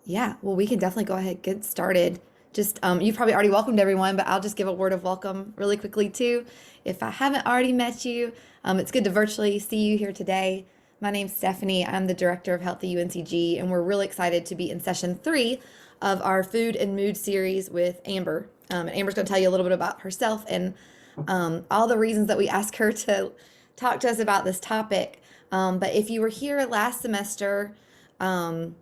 Yeah, well, we can definitely go ahead and get started. Just you've probably already welcomed everyone, but I'll just give a word of welcome really quickly too. If I haven't already met you, it's good to virtually see you here today. My name's Stephanie. I'm the director of Health at UNCG, and we're really excited to be in session 3 of our Food and Mood series with Amber. And Amber's going to tell you a little bit about herself and all the reasons that we asked her to talk to us about this topic. But if you were here last semester, um,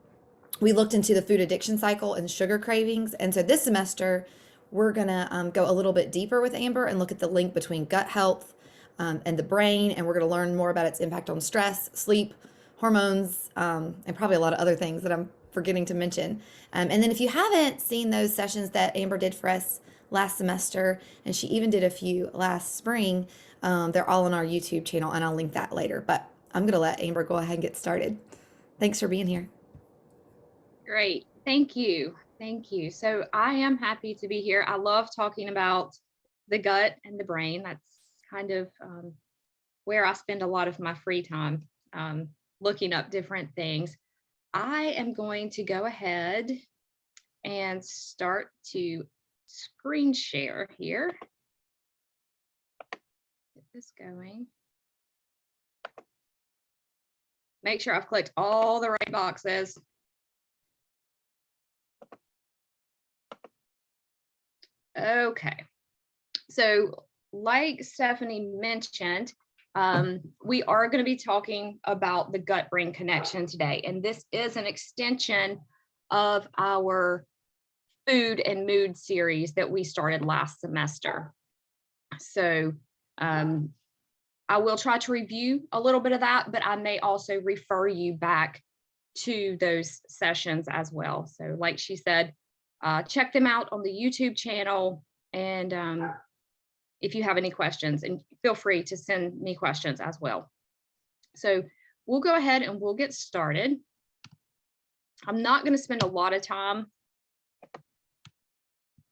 we looked into the food addiction cycle and sugar cravings. And so this semester, we're going to go a little bit deeper with Amber and look at the link between gut health and the brain. And we're going to learn more about its impact on stress, sleep, hormones, and probably a lot of other things that I'm forgetting to mention. And then if you haven't seen those sessions that Amber did for us last semester, and she even did a few last spring, they're all on our YouTube channel, and I'll link that later. But I'm going to let Amber go ahead and get started. Thanks for being here. Great. Thank you. Thank you. So I am happy to be here. I love talking about the gut and the brain. That's kind of where I spend a lot of my free time, looking up different things. I am going to go ahead and start to screen share here. Get this going. Make sure I've clicked all the right boxes. Okay, so like Stephanie mentioned, we are going to be talking about the gut-brain connection today, and this is an extension of our food and mood series that we started last semester. So I will try to review a little bit of that, but I may also refer you back to those sessions as well. So like she said, check them out on the YouTube channel. And if you have any questions, and feel free to send me questions as well. So we'll go ahead and we'll get started. I'm not going to spend a lot of time.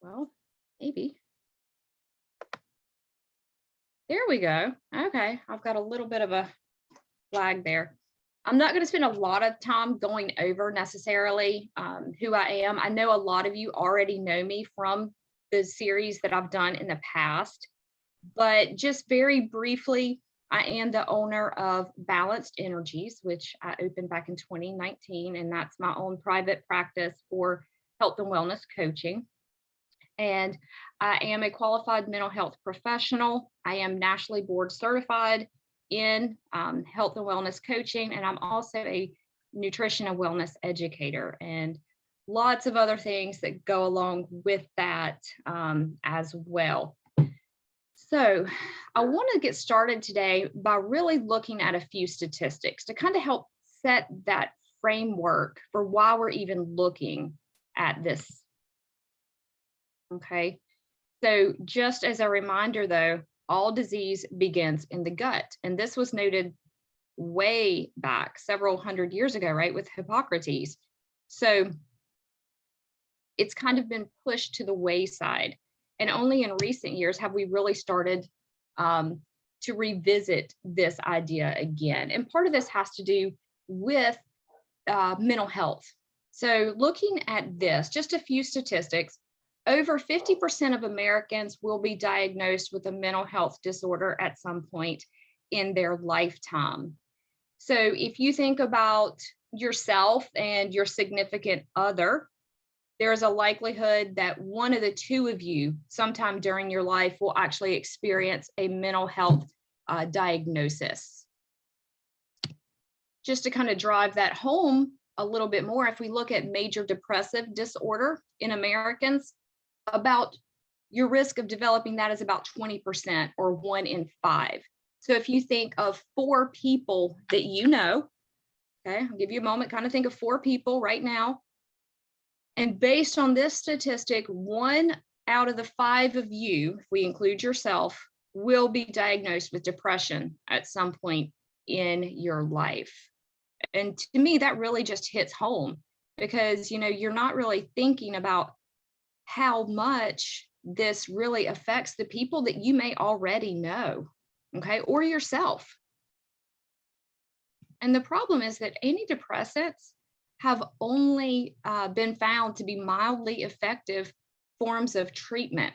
Well, maybe. There we go. Okay, I've got a little bit of a lag there. I'm not going to spend a lot of time going over necessarily who I am. I know a lot of you already know me from the series that I've done in the past, but just very briefly, I am the owner of Balanced Energies, which I opened back in 2019, and that's my own private practice for health and wellness coaching. And I am a qualified mental health professional. I am nationally board certified in health and wellness coaching, and I'm also a nutrition and wellness educator, and lots of other things that go along with that as well. So I want to get started today by really looking at a few statistics to kind of help set that framework for why we're even looking at this. Okay, so just as a reminder though, all disease begins in the gut. And this was noted way back several hundred years ago, right, with Hippocrates. So it's kind of been pushed to the wayside. And only in recent years have we really started to revisit this idea again. And part of this has to do with mental health. So looking at this, just a few statistics, over 50% of Americans will be diagnosed with a mental health disorder at some point in their lifetime. So if you think about yourself and your significant other, there's a likelihood that one of the two of you sometime during your life will actually experience a mental health diagnosis. Just to kind of drive that home a little bit more, if we look at major depressive disorder in Americans, about your risk of developing that is about 20% or 1 in 5. So if you think of 4 people that you know, okay, I'll give you a moment, kind of think of 4 people right now. And based on this statistic, 1 out of the 5 of you, if we include yourself, will be diagnosed with depression at some point in your life. And to me, that really just hits home because, you know, you're not really thinking about how much this really affects the people that you may already know, okay, or yourself. And the problem is that antidepressants have only been found to be mildly effective forms of treatment.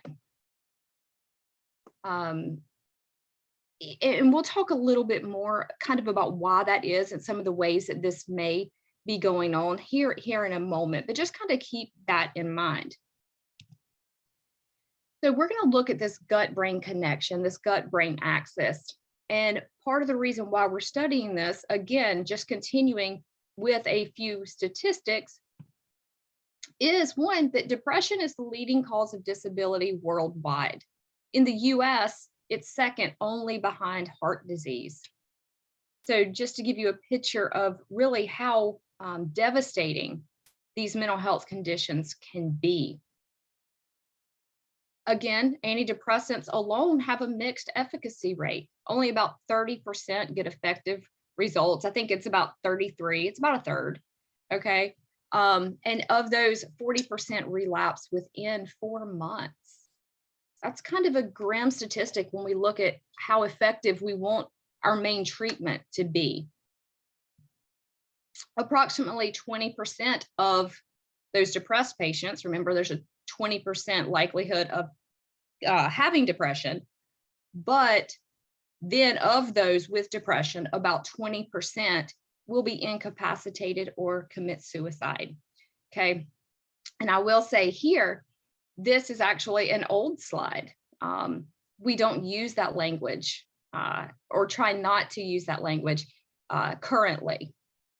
And we'll talk a little bit more kind of about why that is and some of the ways that this may be going on here in a moment, but just kind of keep that in mind. So we're going to look at this gut-brain connection, this gut-brain axis. And part of the reason why we're studying this, again, just continuing with a few statistics, is one, that depression is the leading cause of disability worldwide. In the US, it's second only behind heart disease. So just to give you a picture of really how devastating these mental health conditions can be. Again, antidepressants alone have a mixed efficacy rate. Only about 30% get effective results. I think it's about 33, it's about a third, okay? And of those, 40% relapse within 4 months. That's kind of a grim statistic when we look at how effective we want our main treatment to be. Approximately 20% of those depressed patients, remember there's a 20% likelihood of having depression, but then of those with depression, about 20% will be incapacitated or commit suicide, okay? And I will say here, this is actually an old slide. We don't use that language or try not to use that language currently.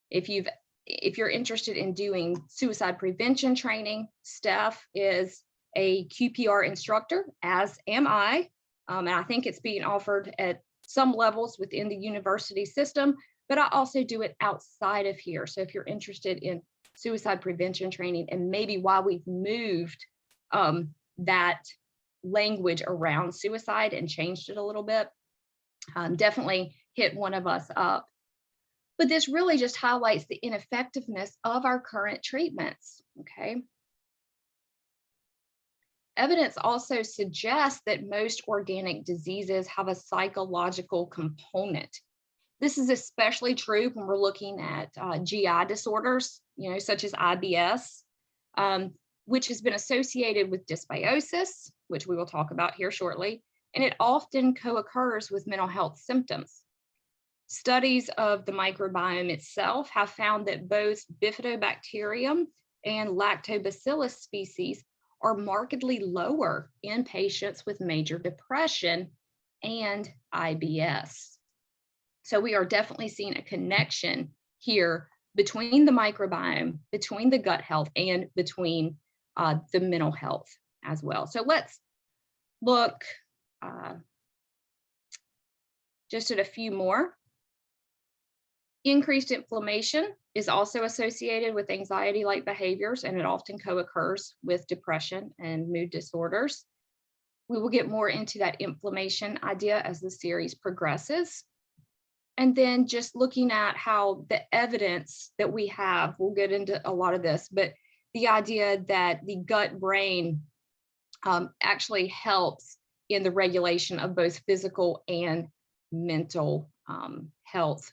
If you're interested in doing suicide prevention training, Steph is a QPR instructor, as am I. And I think it's being offered at some levels within the university system, but I also do it outside of here. So if you're interested in suicide prevention training and maybe why we've moved that language around suicide and changed it a little bit, definitely hit one of us up. But this really just highlights the ineffectiveness of our current treatments, okay? Evidence also suggests that most organic diseases have a psychological component. This is especially true when we're looking at GI disorders, such as IBS, which has been associated with dysbiosis, which we will talk about here shortly, and it often co-occurs with mental health symptoms. Studies of the microbiome itself have found that both bifidobacterium and lactobacillus species are markedly lower in patients with major depression and IBS. So we are definitely seeing a connection here between the microbiome, between the gut health, and between the mental health as well. So let's look just at a few more. Increased inflammation is also associated with anxiety-like behaviors, and it often co-occurs with depression and mood disorders. We will get more into that inflammation idea as the series progresses. And then just looking at how the evidence that we have, we'll get into a lot of this, but the idea that the gut-brain actually helps in the regulation of both physical and mental health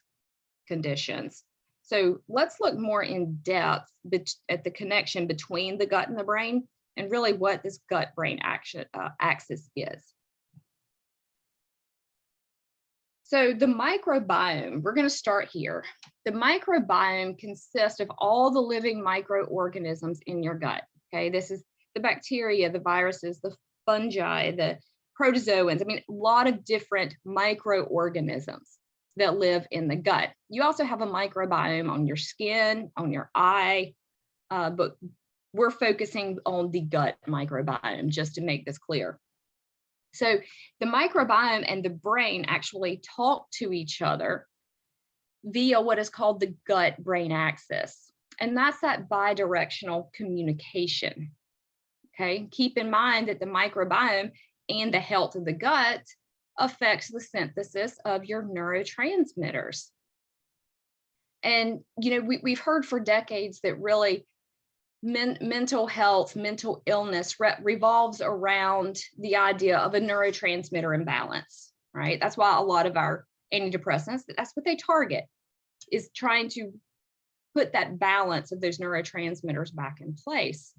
conditions. So let's look more in depth at the connection between the gut and the brain and really what this gut-brain axis is. So the microbiome, we're going to start here. The microbiome consists of all the living microorganisms in your gut. Okay, this is the bacteria, the viruses, the fungi, the protozoans. I mean, a lot of different microorganisms that live in the gut. You also have a microbiome on your skin, on your eye, but we're focusing on the gut microbiome just to make this clear. So the microbiome and the brain actually talk to each other via what is called the gut-brain axis. And that's that bidirectional communication. Okay, keep in mind that the microbiome and the health of the gut affects the synthesis of your neurotransmitters. And, we've heard for decades that really mental health, mental illness revolves around the idea of a neurotransmitter imbalance, right? That's why a lot of our antidepressants, that's what they target, is trying to put that balance of those neurotransmitters back in place.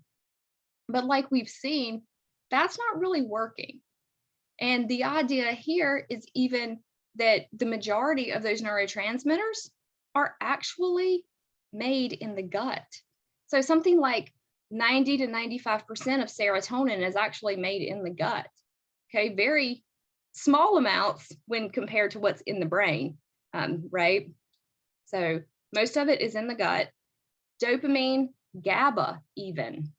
But like we've seen, that's not really working. And the idea here is even that the majority of those neurotransmitters are actually made in the gut. So something like 90 to 95% of serotonin is actually made in the gut. Okay, very small amounts when compared to what's in the brain, right? So most of it is in the gut. Dopamine, GABA even.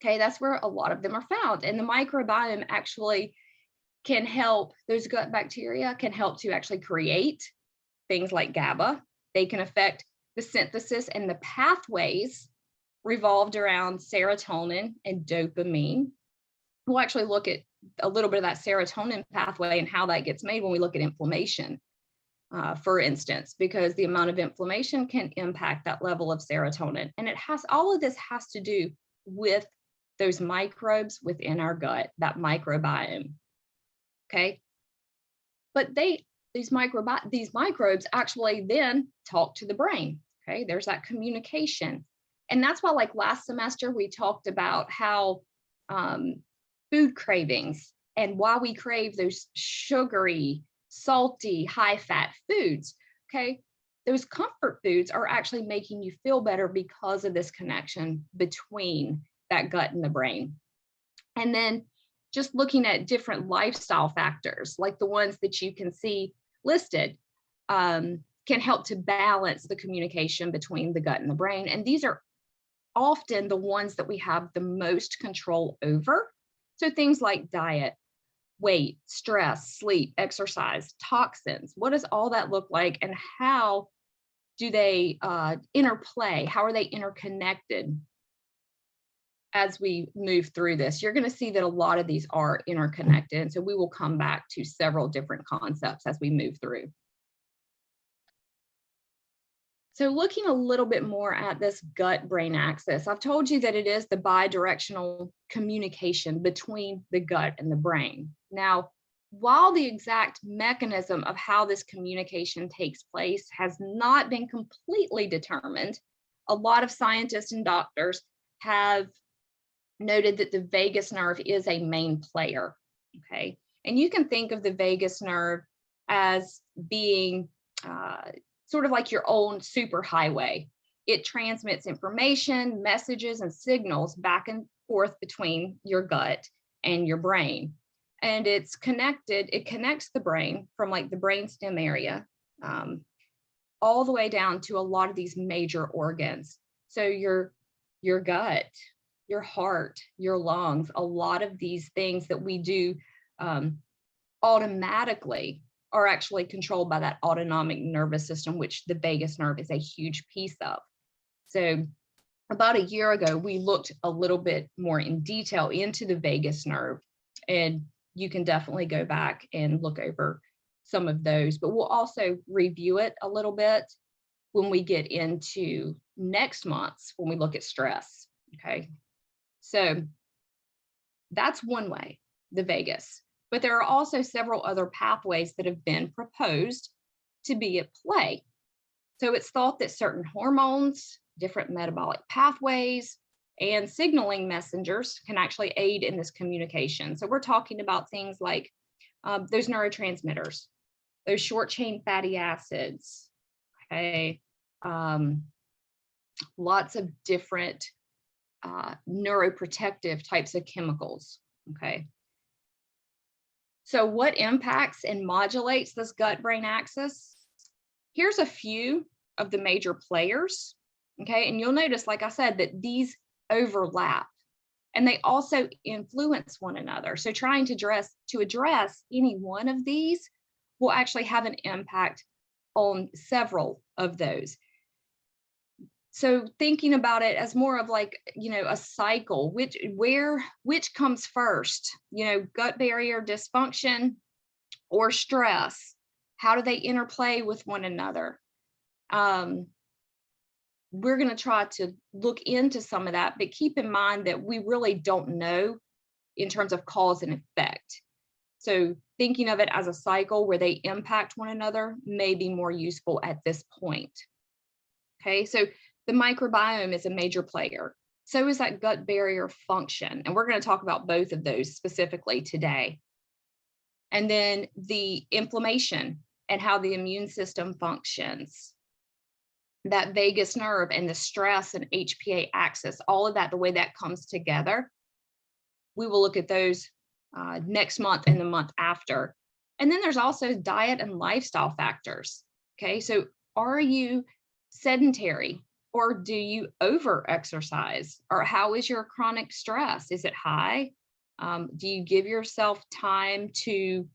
Okay, that's where a lot of them are found. And the microbiome actually can help, those gut bacteria can help to actually create things like GABA. They can affect the synthesis and the pathways revolved around serotonin and dopamine. We'll actually look at a little bit of that serotonin pathway and how that gets made when we look at inflammation, for instance, because the amount of inflammation can impact that level of serotonin. And all of this has to do with those microbes within our gut, that microbiome. Okay. But these microbes actually then talk to the brain. Okay. There's that communication. And that's why, like last semester, we talked about how food cravings and why we crave those sugary, salty, high-fat foods. Okay. Those comfort foods are actually making you feel better because of this connection between that gut and the brain. And then just looking at different lifestyle factors, like the ones that you can see listed, can help to balance the communication between the gut and the brain. And these are often the ones that we have the most control over. So things like diet, weight, stress, sleep, exercise, toxins, what does all that look like, and how do they interplay? How are they interconnected? As we move through this, you're going to see that a lot of these are interconnected. And so we will come back to several different concepts as we move through. So looking a little bit more at this gut-brain axis, I've told you that it is the bidirectional communication between the gut and the brain. Now, while the exact mechanism of how this communication takes place has not been completely determined, a lot of scientists and doctors have noted that the vagus nerve is a main player. Okay. And you can think of the vagus nerve as being sort of like your own superhighway. It transmits information, messages, and signals back and forth between your gut and your brain. And it connects the brain from like the brainstem area all the way down to a lot of these major organs. So your gut, your heart, your lungs, a lot of these things that we do automatically are actually controlled by that autonomic nervous system, which the vagus nerve is a huge piece of. So about a year ago, we looked a little bit more in detail into the vagus nerve, and you can definitely go back and look over some of those, but we'll also review it a little bit when we get into next month's, when we look at stress. Okay. So that's one way, the vagus. But there are also several other pathways that have been proposed to be at play. So it's thought that certain hormones, different metabolic pathways, and signaling messengers can actually aid in this communication. So we're talking about things like those neurotransmitters, those short chain fatty acids, okay, lots of different neuroprotective types of chemicals, okay. So what impacts and modulates this gut-brain axis? Here's a few of the major players, okay? And you'll notice, like I said, that these overlap and they also influence one another. So trying to address any one of these will actually have an impact on several of those. So thinking about it as more of like, a cycle, which comes first, gut barrier dysfunction or stress? How do they interplay with one another? We're going to try to look into some of that, but keep in mind that we really don't know in terms of cause and effect. So thinking of it as a cycle where they impact one another may be more useful at this point. Okay, so The microbiome is a major player. So is that gut barrier function. And we're going to talk about both of those specifically today. And then the inflammation and how the immune system functions, that vagus nerve and the stress and HPA axis, all of that, the way that comes together. We will look at those next month and the month after. And then there's also diet and lifestyle factors. Okay, so are you sedentary, or do you over exercise, or how is your chronic stress? Is it high? Do you give yourself time to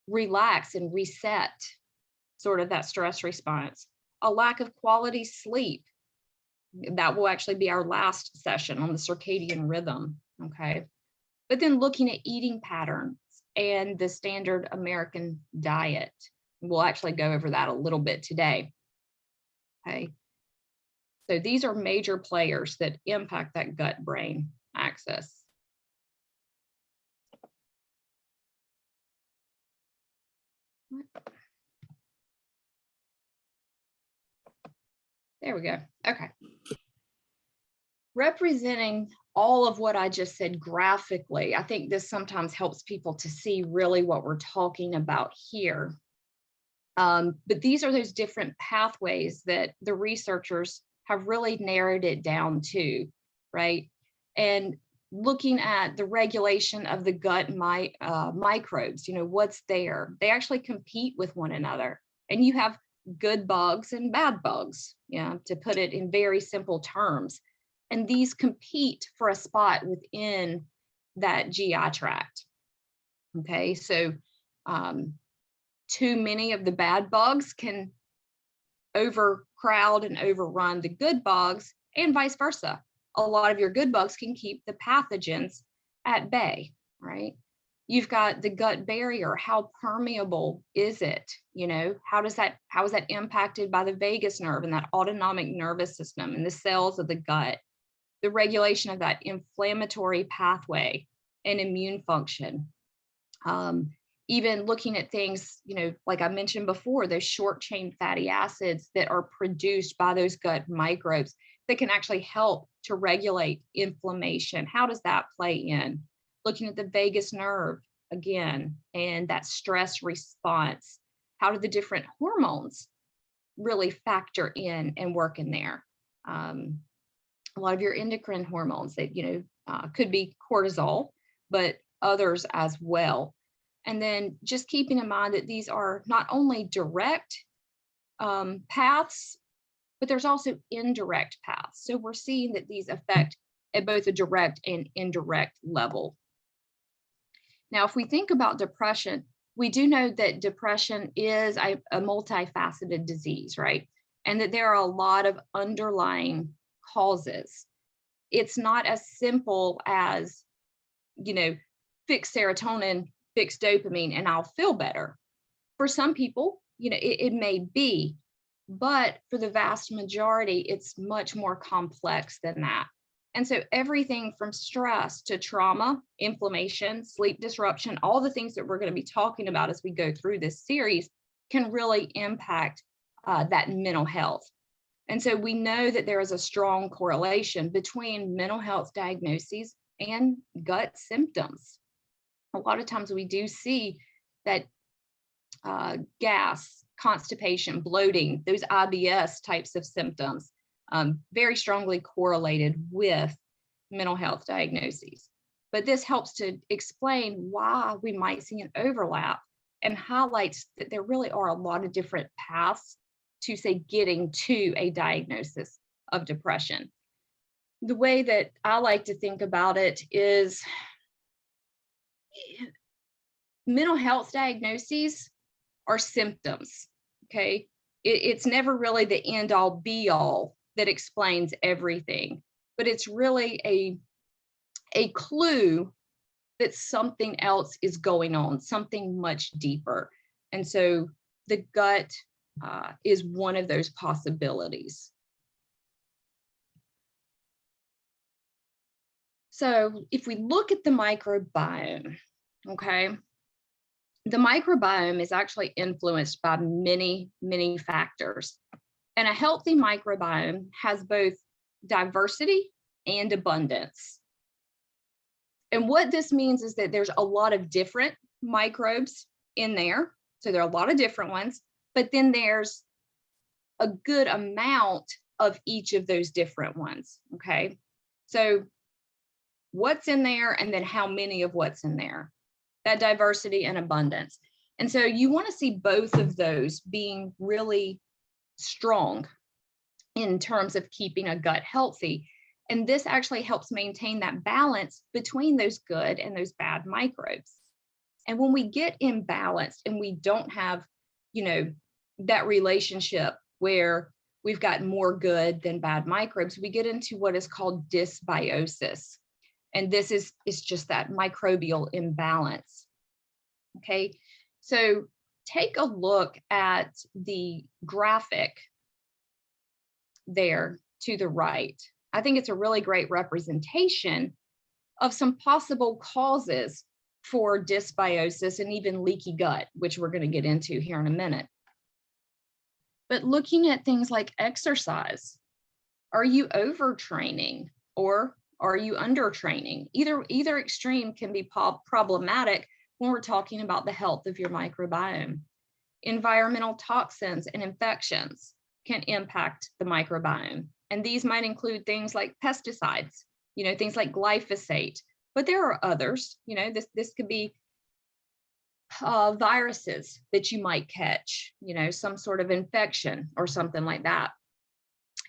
relax and reset sort of that stress response? A lack of quality sleep. That will actually be our last session on the circadian rhythm. Okay. But then looking at eating patterns and the standard American diet. We'll actually go over that a little bit today. Okay. So these are major players that impact that gut-brain axis. There we go. Okay. Representing all of what I just said graphically, I think this sometimes helps people to see really what we're talking about here. But these are those different pathways that the researchers have really narrowed it down to, right? And looking at the regulation of the gut microbes, what's there? They actually compete with one another. And you have good bugs and bad bugs, to put it in very simple terms. And these compete for a spot within that GI tract. Okay, so too many of the bad bugs can overcrowd and overrun the good bugs, and vice versa. A lot of your good bugs can keep the pathogens at bay, right? You've got the gut barrier. How permeable is it? How is that impacted by the vagus nerve and that autonomic nervous system and the cells of the gut? The regulation of that inflammatory pathway and immune function. Even looking at things, like I mentioned before, those short chain fatty acids that are produced by those gut microbes that can actually help to regulate inflammation. How does that play in? Looking at the vagus nerve again, and that stress response. How do the different hormones really factor in and work in there? A lot of your endocrine hormones that, could be cortisol, but others as well. And then just keeping in mind that these are not only direct paths, but there's also indirect paths. So we're seeing that these affect at both a direct and indirect level. Now, if we think about depression, we do know that depression is a multifaceted disease, right? And that there are a lot of underlying causes. It's not as simple as, fix serotonin, fix dopamine, and I'll feel better. For some people, it may be, but for the vast majority, it's much more complex than that. And so everything from stress to trauma, inflammation, sleep disruption, all the things that we're going to be talking about as we go through this series can really impact that mental health. And so we know that there is a strong correlation between mental health diagnoses and gut symptoms. A lot of times we do see that gas, constipation, bloating, those IBS types of symptoms, very strongly correlated with mental health diagnoses. But this helps to explain why we might see an overlap and highlights that there really are a lot of different paths to, say, getting to a diagnosis of depression. The way that I like to think about it is mental health diagnoses are symptoms, okay? It's never really the end all be all that explains everything, but it's really a clue that something else is going on, something much deeper. And so the gut is one of those possibilities. So if we look at the microbiome, okay, the microbiome is actually influenced by many, many factors. And a healthy microbiome has both diversity and abundance. And what this means is that there's a lot of different microbes in there. So there are a lot of different ones, but then there's a good amount of each of those different ones. Okay. So what's in there, and then how many of what's in there, that diversity and abundance. And so you want to see both of those being really strong in terms of keeping a gut healthy. And this actually helps maintain that balance between those good and those bad microbes. And when we get imbalanced and we don't have, that relationship where we've got more good than bad microbes, we get into what is called dysbiosis. And this is just that microbial imbalance. Okay, so take a look at the graphic there to the right. I think it's a really great representation of some possible causes for dysbiosis and even leaky gut, which we're going to get into here in a minute. But looking at things like exercise, are you overtraining or are you undertraining? Either extreme can be problematic when we're talking about the health of your microbiome. Environmental toxins and infections can impact the microbiome. And these might include things like pesticides, things like glyphosate, but there are others. This could be viruses that you might catch, some sort of infection or something like that.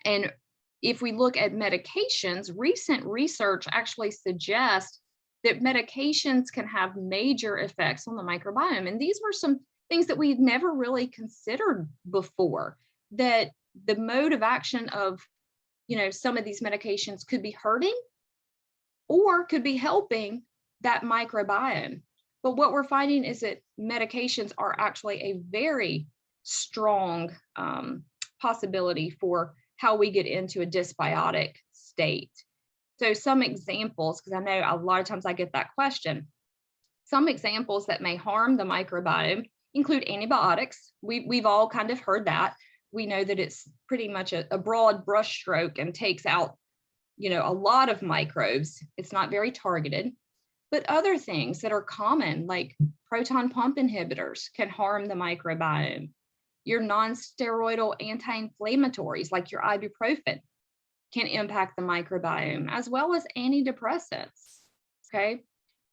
And if we look at medications, recent research actually suggests that medications can have major effects on the microbiome. And these were some things that we'd never really considered before, that the mode of action of, some of these medications could be hurting or could be helping that microbiome. But what we're finding is that medications are actually a very strong possibility for how we get into a dysbiotic state. So some examples, because I know a lot of times I get that question, some examples that may harm the microbiome include antibiotics. We've all kind of heard that. We know that it's pretty much a broad brushstroke and takes out, a lot of microbes. It's not very targeted. But other things that are common, like proton pump inhibitors, can harm the microbiome. Your non-steroidal anti-inflammatories, like your ibuprofen, can impact the microbiome, as well as antidepressants. Okay,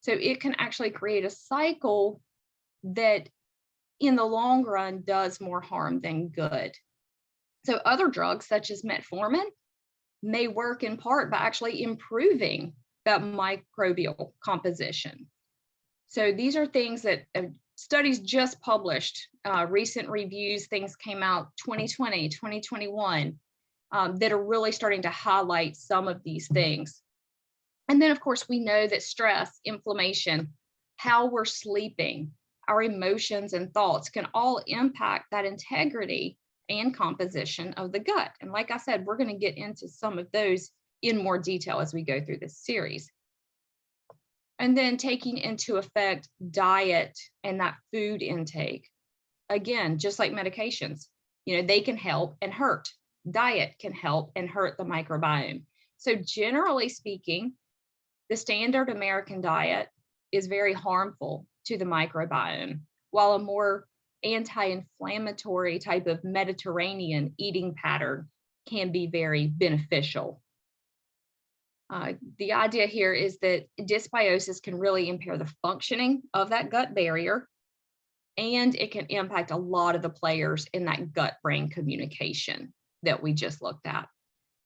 so it can actually create a cycle that in the long run does more harm than good. So other drugs, such as metformin, may work in part by actually improving that microbial composition. So these are things that studies just published, recent reviews, things came out 2020, 2021, that are really starting to highlight some of these things. And then, of course, we know that stress, inflammation, how we're sleeping, our emotions and thoughts can all impact that integrity and composition of the gut. And like I said, we're going to get into some of those in more detail as we go through this series. And then taking into effect diet and that food intake. Again, just like medications, they can help and hurt. Diet can help and hurt the microbiome. So generally speaking, the standard American diet is very harmful to the microbiome, while a more anti-inflammatory type of Mediterranean eating pattern can be very beneficial. The idea here is that dysbiosis can really impair the functioning of that gut barrier, and it can impact a lot of the players in that gut-brain communication that we just looked at.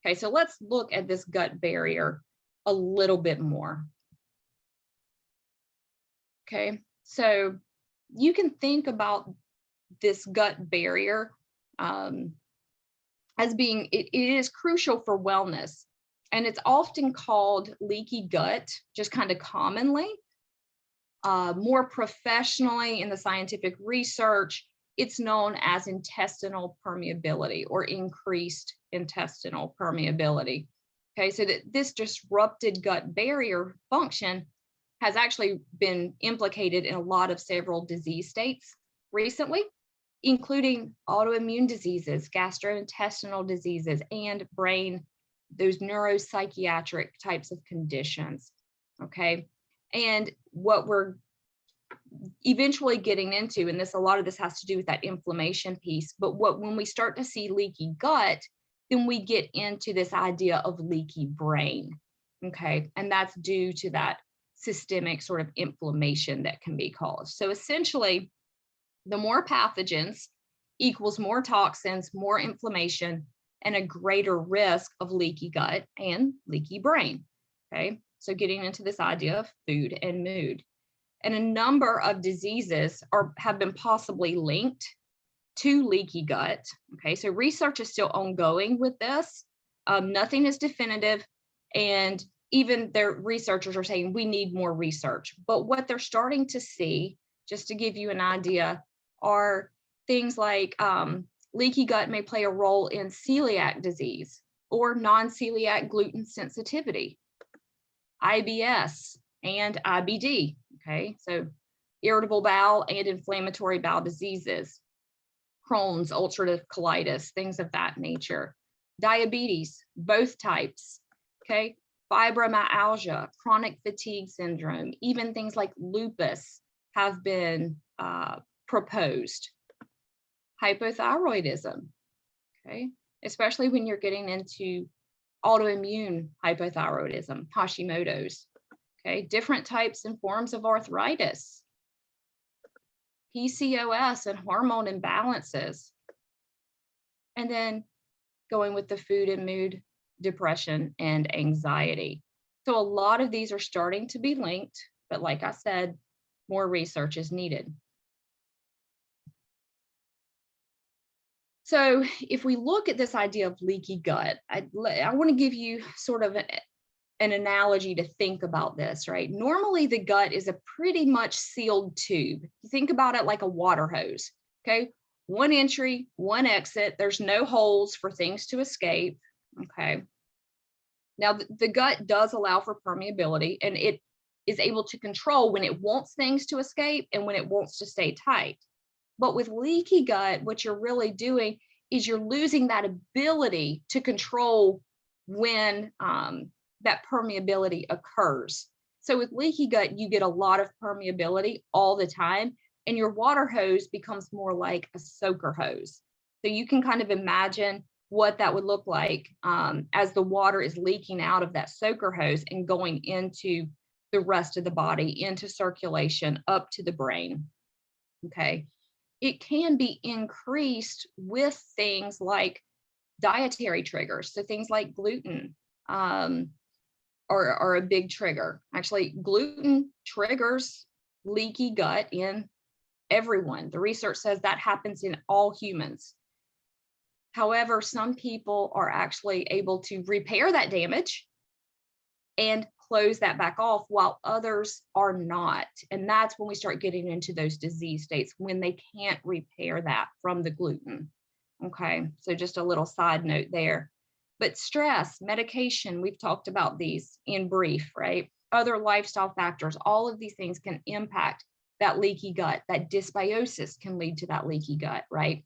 Okay, so let's look at this gut barrier a little bit more. Okay, so you can think about this gut barrier as being, it is crucial for wellness. And it's often called leaky gut, just kind of commonly. More professionally in the scientific research, it's known as intestinal permeability or increased intestinal permeability. Okay, so that this disrupted gut barrier function has actually been implicated in a lot of several disease states recently. including autoimmune diseases, gastrointestinal diseases, and brain, those neuropsychiatric types of conditions. Okay. And what we're eventually getting into, and a lot of this has to do with that inflammation piece, but when we start to see leaky gut, then we get into this idea of leaky brain. Okay. And that's due to that systemic sort of inflammation that can be caused. So essentially, the more pathogens equals more toxins, more inflammation, and a greater risk of leaky gut and leaky brain. Okay. So getting into this idea of food and mood. And a number of diseases have been possibly linked to leaky gut. Okay, so research is still ongoing with this. Nothing is definitive, and even their researchers are saying we need more research. But what they're starting to see, just to give you an idea, are things like leaky gut may play a role in celiac disease or non-celiac gluten sensitivity, IBS, and IBD. Okay, so irritable bowel and inflammatory bowel diseases, Crohn's, ulcerative colitis, things of that nature, diabetes, both types, okay, fibromyalgia, chronic fatigue syndrome, even things like lupus have been proposed, hypothyroidism, okay, especially when you're getting into autoimmune hypothyroidism, Hashimoto's. Okay, different types and forms of arthritis, PCOS and hormone imbalances, and then going with the food and mood, depression, and anxiety. So a lot of these are starting to be linked, but like I said, more research is needed. So if we look at this idea of leaky gut, I want to give you sort of an analogy to think about this, right? Normally the gut is a pretty much sealed tube. You think about it like a water hose, okay? One entry, one exit. There's no holes for things to escape, okay? Now the gut does allow for permeability, and it is able to control when it wants things to escape and when it wants to stay tight. But with leaky gut, what you're really doing is you're losing that ability to control when that permeability occurs. So with leaky gut, you get a lot of permeability all the time, and your water hose becomes more like a soaker hose. So you can kind of imagine what that would look like as the water is leaking out of that soaker hose and going into the rest of the body, into circulation, up to the brain. Okay. It can be increased with things like dietary triggers. So things like gluten are a big trigger. Actually, gluten triggers leaky gut in everyone. The research says that happens in all humans. However, some people are actually able to repair that damage and close that back off, while others are not. And that's when we start getting into those disease states, when they can't repair that from the gluten. Okay, so just a little side note there. But stress, medication, we've talked about these in brief, right? Other lifestyle factors, all of these things can impact that leaky gut. That dysbiosis can lead to that leaky gut, right?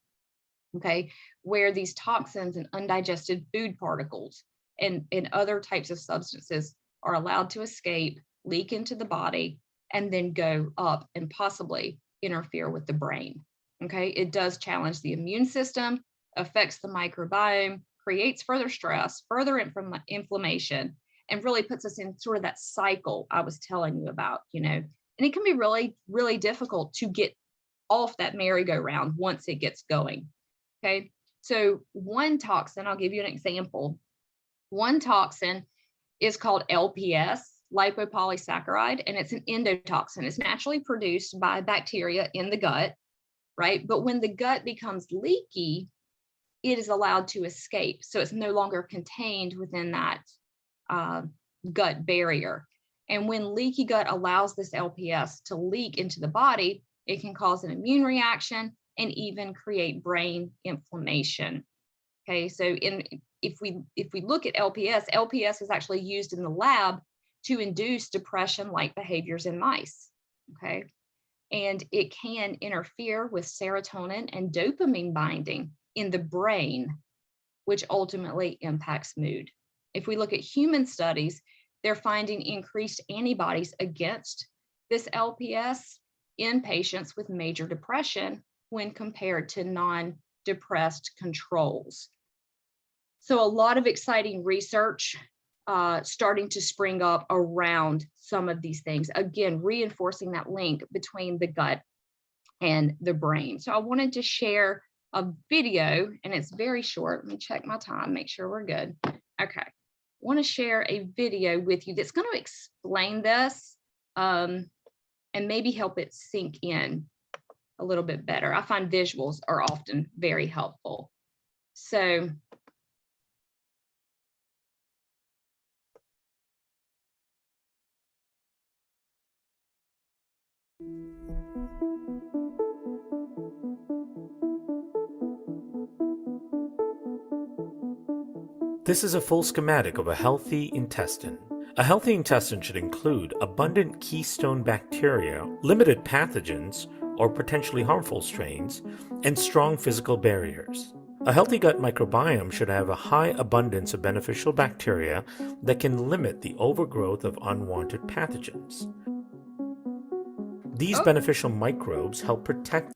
Okay, where these toxins and undigested food particles and other types of substances are allowed to escape, leak into the body, and then go up and possibly interfere with the brain. Okay, it does challenge the immune system, affects the microbiome, creates further stress, further inflammation, and really puts us in sort of that cycle I was telling you about, you know. And it can be really, really difficult to get off that merry-go-round once it gets going. Okay, so one toxin, I'll give you an example. One toxin is called LPS, lipopolysaccharide, and it's an endotoxin. It's naturally produced by bacteria in the gut, right? But when the gut becomes leaky, it is allowed to escape. So it's no longer contained within that gut barrier. And when leaky gut allows this LPS to leak into the body, it can cause an immune reaction and even create brain inflammation. Okay, so if we look at LPS is actually used in the lab to induce depression-like behaviors in mice. Okay, and it can interfere with serotonin and dopamine binding in the brain, which ultimately impacts mood. If we look at human studies, they're finding increased antibodies against this LPS in patients with major depression when compared to non-depressed controls. So a lot of exciting research starting to spring up around some of these things. Again, reinforcing that link between the gut and the brain. So I wanted to share a video, and it's very short. Let me check my time, make sure we're good. Okay. I want to share a video with you that's going to explain this and maybe help it sink in a little bit better. I find visuals are often very helpful. So this is a full schematic of a healthy intestine. A healthy intestine should include abundant keystone bacteria, limited pathogens or potentially harmful strains, and strong physical barriers. A healthy gut microbiome should have a high abundance of beneficial bacteria that can limit the overgrowth of unwanted pathogens. These beneficial microbes help protect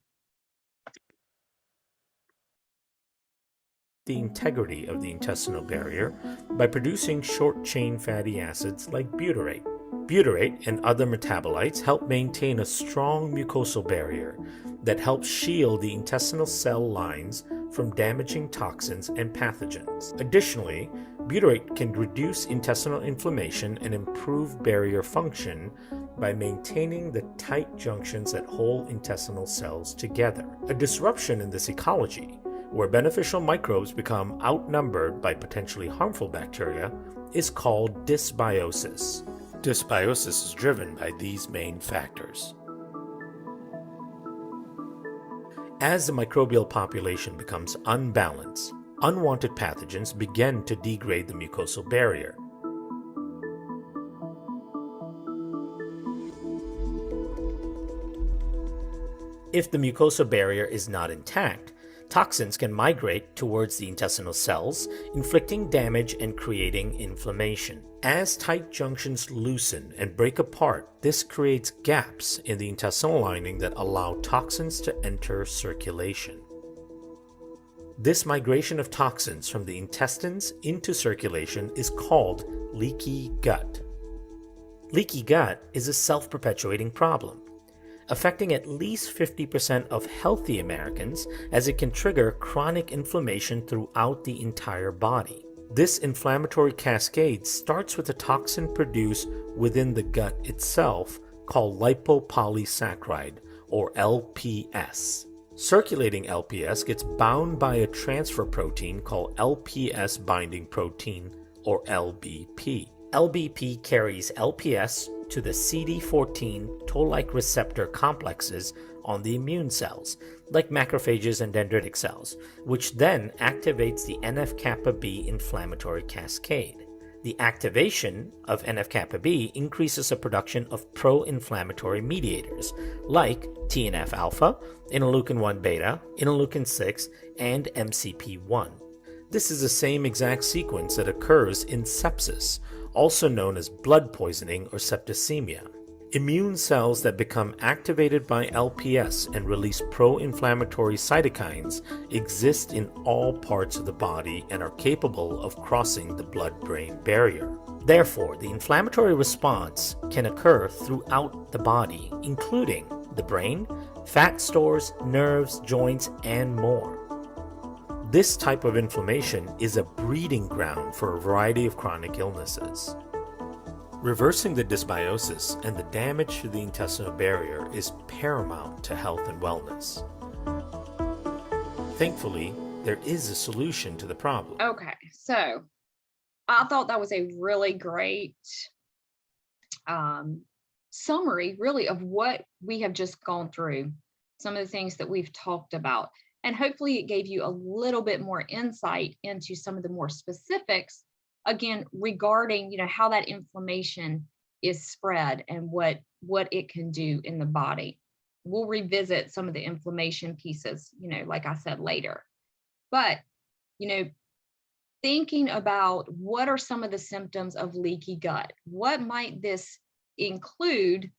the integrity of the intestinal barrier by producing short-chain fatty acids like butyrate. Butyrate and other metabolites help maintain a strong mucosal barrier that helps shield the intestinal cell lines from damaging toxins and pathogens. Additionally, butyrate can reduce intestinal inflammation and improve barrier function by maintaining the tight junctions that hold intestinal cells together. A disruption in this ecology, where beneficial microbes become outnumbered by potentially harmful bacteria, is called dysbiosis. Dysbiosis is driven by these main factors. As the microbial population becomes unbalanced, unwanted pathogens begin to degrade the mucosal barrier. If the mucosal barrier is not intact, toxins can migrate towards the intestinal cells, inflicting damage and creating inflammation. As tight junctions loosen and break apart, this creates gaps in the intestinal lining that allow toxins to enter circulation. This migration of toxins from the intestines into circulation is called leaky gut. Leaky gut is a self-perpetuating problem, affecting at least 50% of healthy Americans, as it can trigger chronic inflammation throughout the entire body. This inflammatory cascade starts with a toxin produced within the gut itself called lipopolysaccharide, or LPS. Circulating LPS gets bound by a transfer protein called LPS binding protein, or LBP. LBP carries LPS to the CD14 toll-like receptor complexes on the immune cells, like macrophages and dendritic cells, which then activates the NF-kappa B inflammatory cascade. The activation of NF-kappa B increases the production of pro-inflammatory mediators, like TNF-alpha, interleukin-1 beta, interleukin-6, and MCP-1. This is the same exact sequence that occurs in sepsis, also known as blood poisoning or septicemia. Immune cells that become activated by LPS and release pro-inflammatory cytokines exist in all parts of the body and are capable of crossing the blood-brain barrier. Therefore, the inflammatory response can occur throughout the body, including the brain, fat stores, nerves, joints, and more. This type of inflammation is a breeding ground for a variety of chronic illnesses. Reversing the dysbiosis and the damage to the intestinal barrier is paramount to health and wellness. Thankfully, there is a solution to the problem. Okay, so I thought that was a really great summary, really, of what we have just gone through, some of the things that we've talked about. And hopefully it gave you a little bit more insight into some of the more specifics, again, regarding, how that inflammation is spread and what it can do in the body. we'll revisit some of the inflammation pieces, like I said later. But, thinking about what are some of the symptoms of leaky gut? What might this include?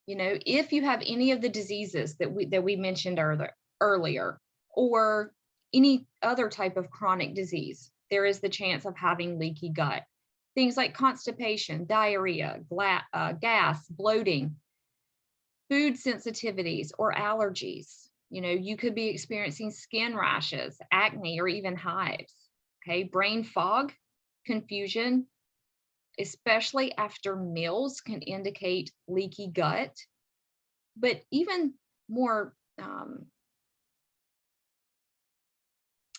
If you have any of the diseases that we mentioned earlier, or any other type of chronic disease, there is the chance of having leaky gut. Things like constipation, diarrhea, gas, bloating, food sensitivities, or allergies. You could be experiencing skin rashes, acne, or even hives. Okay, brain fog, confusion, especially after meals, can indicate leaky gut. But even more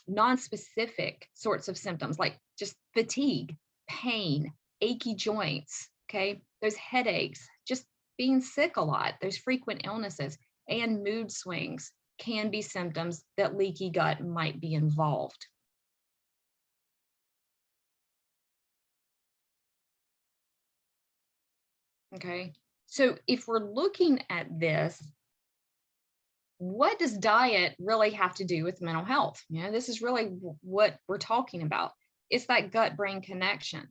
non-specific sorts of symptoms, like just fatigue, pain, achy joints, okay, those headaches, just being sick a lot, those frequent illnesses, and mood swings can be symptoms that leaky gut might be involved. Okay, so if we're looking at this, what does diet really have to do with mental health? This is really what we're talking about. It's that gut-brain connection.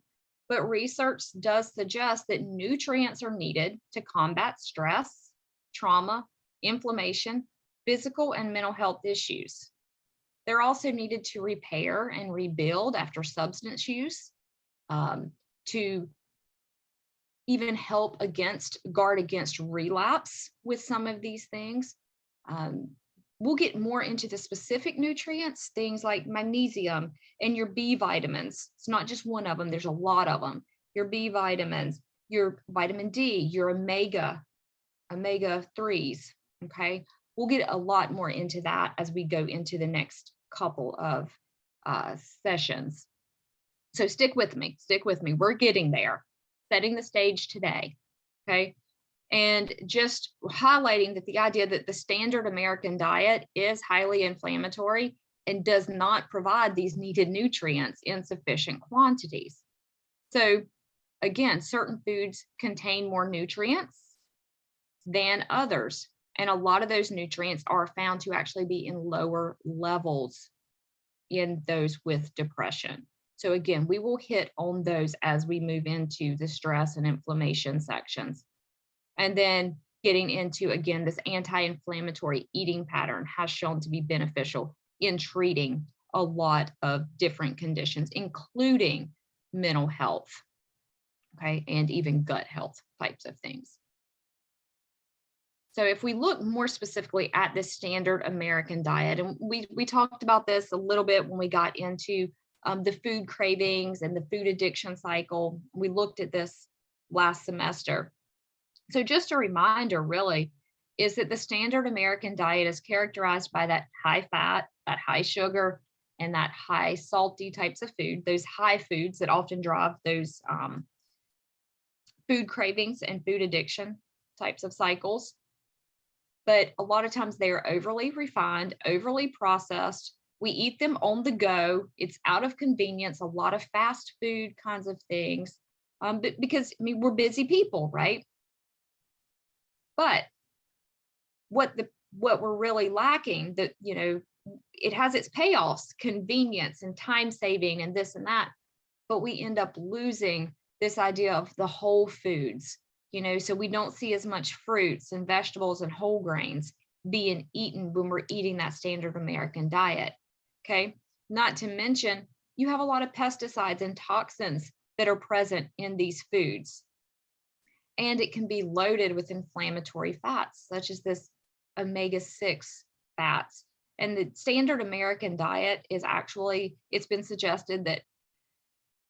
But research does suggest that nutrients are needed to combat stress, trauma, inflammation, physical and mental health issues. They're also needed to repair and rebuild after substance use, to even help guard against relapse with some of these things. We'll get more into the specific nutrients, things like magnesium and your B vitamins. It's not just one of them, there's a lot of them. Your B vitamins, your vitamin D, your omega 3s, okay? We'll get a lot more into that as we go into the next couple of sessions. So stick with me, we're getting there, setting the stage today, okay? And just highlighting that the idea that the standard American diet is highly inflammatory and does not provide these needed nutrients in sufficient quantities. So again, certain foods contain more nutrients than others. And a lot of those nutrients are found to actually be in lower levels in those with depression. So again, we will hit on those as we move into the stress and inflammation sections. And then getting into, again, this anti-inflammatory eating pattern has shown to be beneficial in treating a lot of different conditions, including mental health, okay, and even gut health types of things. So if we look more specifically at this standard American diet, and we talked about this a little bit when we got into the food cravings and the food addiction cycle. We looked at this last semester. So just a reminder really is that the standard American diet is characterized by that high fat, that high sugar, and that high salty types of food, those high foods that often drive those food cravings and food addiction types of cycles. But a lot of times they are overly refined, overly processed. We eat them on the go. It's out of convenience, a lot of fast food kinds of things, but because we're busy people, right? But what we're really lacking, that it has its payoffs, convenience and time saving and this and that, but we end up losing this idea of the whole foods, so we don't see as much fruits and vegetables and whole grains being eaten when we're eating that standard American diet. Okay, not to mention you have a lot of pesticides and toxins that are present in these foods. And it can be loaded with inflammatory fats, such as this omega-6 fats. And the standard American diet is actually, it's been suggested that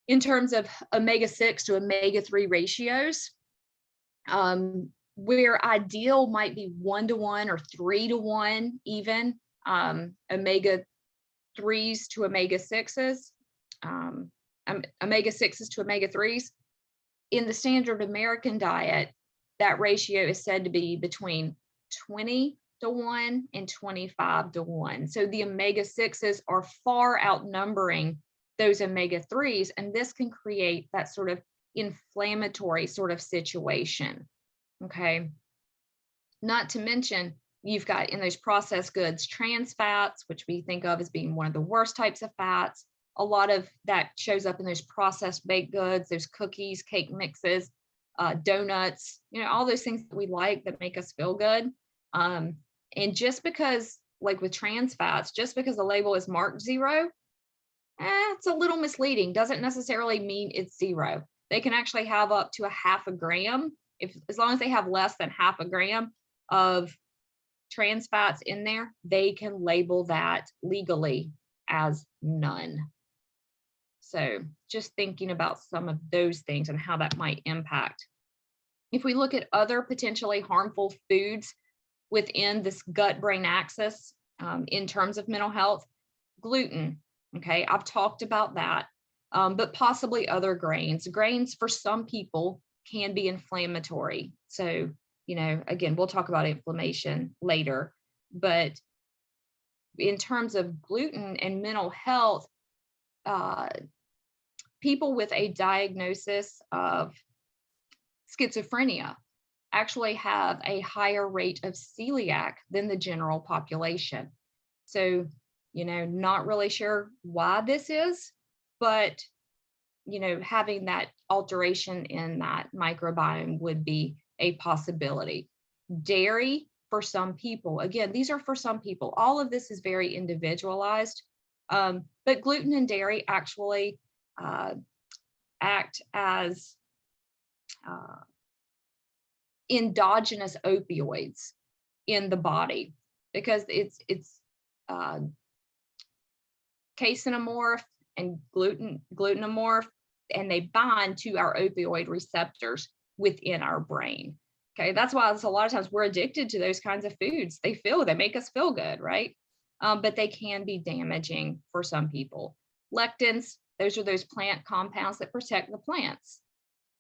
in terms of omega-6 to omega-3 ratios, where ideal might be 1-to-1 or 3-to-1 even, omega-3s to omega-6s, omega-6s to omega-3s. In the standard American diet, that ratio is said to be between 20-to-1 and 25-to-1. So the omega-6s are far outnumbering those omega-3s, and this can create that sort of inflammatory sort of situation, okay? Not to mention, you've got in those processed goods, trans fats, which we think of as being one of the worst types of fats. A lot of that shows up in those processed baked goods, those cookies, cake mixes, donuts, all those things that we like that make us feel good. And just because, like with trans fats, just because the label is marked 0, it's a little misleading. Doesn't necessarily mean it's 0. They can actually have up to a half a gram, as long as they have less than half a gram of trans fats in there, they can label that legally as none. So just thinking about some of those things and how that might impact. If we look at other potentially harmful foods within this gut-brain axis, in terms of mental health, gluten, okay, I've talked about that, but possibly other grains. Grains for some people can be inflammatory. So, again, we'll talk about inflammation later, but in terms of gluten and mental health, people with a diagnosis of schizophrenia actually have a higher rate of celiac than the general population. So, not really sure why this is, but, having that alteration in that microbiome would be a possibility. Dairy for some people, again, these are for some people. All of this is very individualized, but gluten and dairy actually act as endogenous opioids in the body because it's caseinomorph and glutenomorph, and they bind to our opioid receptors within our brain. Okay, that's why a lot of times we're addicted to those kinds of foods. They make us feel good, right? But they can be damaging for some people. Lectins, those are those plant compounds that protect the plants.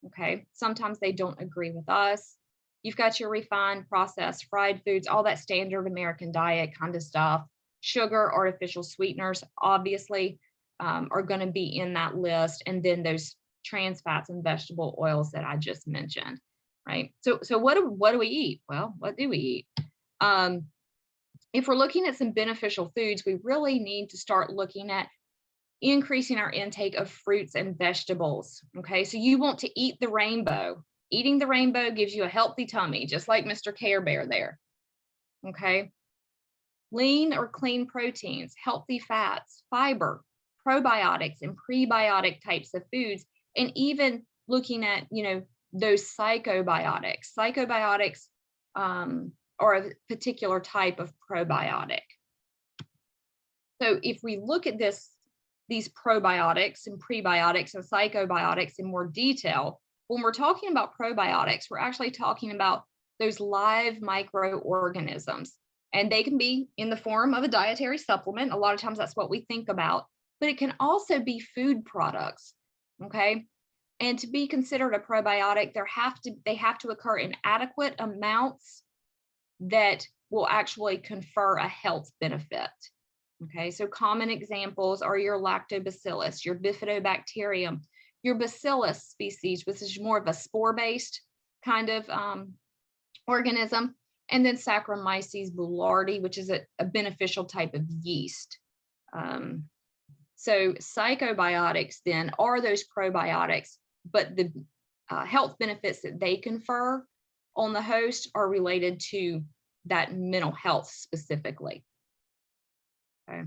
Okay, sometimes they don't agree with us. You've got your refined, processed, fried foods, all that standard American diet kind of stuff. Sugar, artificial sweeteners, obviously, are going to be in that list. And then those trans fats and vegetable oils that I just mentioned, right? So what do we eat? Well, what do we eat? If we're looking at some beneficial foods, we really need to start looking at increasing our intake of fruits and vegetables. Okay, so you want to eat the rainbow. Eating the rainbow gives you a healthy tummy, just like Mr. Care Bear there. Okay, lean or clean proteins, healthy fats, fiber, probiotics and prebiotic types of foods, and even looking at, those psychobiotics. Psychobiotics are a particular type of probiotic. So if we look at these probiotics and prebiotics and psychobiotics in more detail, when we're talking about probiotics, we're actually talking about those live microorganisms. And they can be in the form of a dietary supplement. A lot of times that's what we think about, but it can also be food products, okay? And to be considered a probiotic, they have to occur in adequate amounts that will actually confer a health benefit. Okay, so common examples are your lactobacillus, your bifidobacterium, your bacillus species, which is more of a spore-based kind of organism, and then Saccharomyces boulardii, which is a beneficial type of yeast. So psychobiotics then are those probiotics, but the health benefits that they confer on the host are related to that mental health specifically. Okay.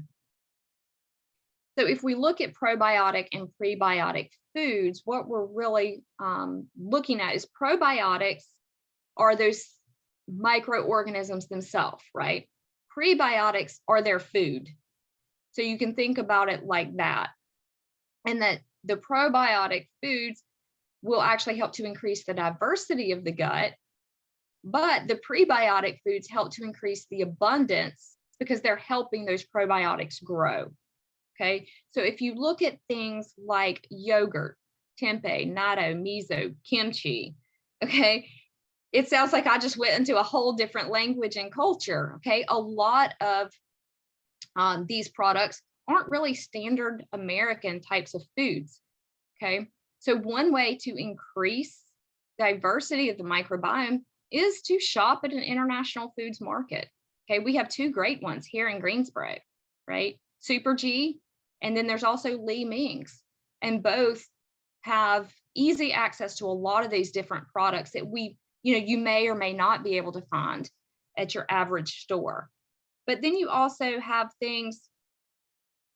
So if we look at probiotic and prebiotic foods, what we're really looking at is probiotics are those microorganisms themselves, right? Prebiotics are their food. So you can think about it like that. And that the probiotic foods will actually help to increase the diversity of the gut, but the prebiotic foods help to increase the abundance because they're helping those probiotics grow. Okay, so if you look at things like yogurt, tempeh, natto, miso, kimchi, okay, it sounds like I just went into a whole different language and culture. Okay, a lot of these products aren't really standard American types of foods. Okay, so one way to increase diversity of the microbiome is to shop at an international foods market. Okay, we have two great ones here in Greensboro, right? Super G, and then there's also Lee Ming's, and both have easy access to a lot of these different products that you may or may not be able to find at your average store. But then you also have things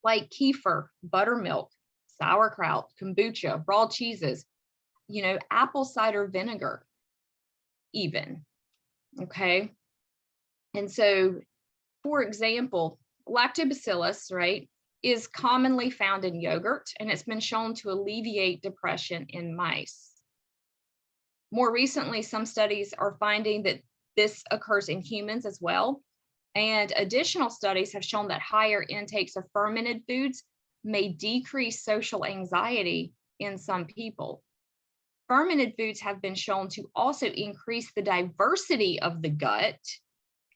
like kefir, buttermilk, sauerkraut, kombucha, raw cheeses, apple cider vinegar, even. Okay. And so, for example, lactobacillus, right, is commonly found in yogurt, and it's been shown to alleviate depression in mice. More recently, some studies are finding that this occurs in humans as well. And additional studies have shown that higher intakes of fermented foods may decrease social anxiety in some people. Fermented foods have been shown to also increase the diversity of the gut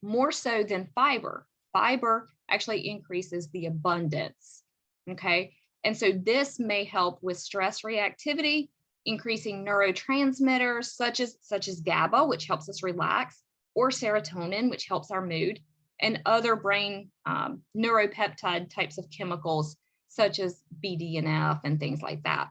more so than fiber. Fiber actually increases the abundance, okay? And so this may help with stress reactivity, increasing neurotransmitters such as GABA, which helps us relax, or serotonin, which helps our mood, and other brain neuropeptide types of chemicals, such as BDNF and things like that.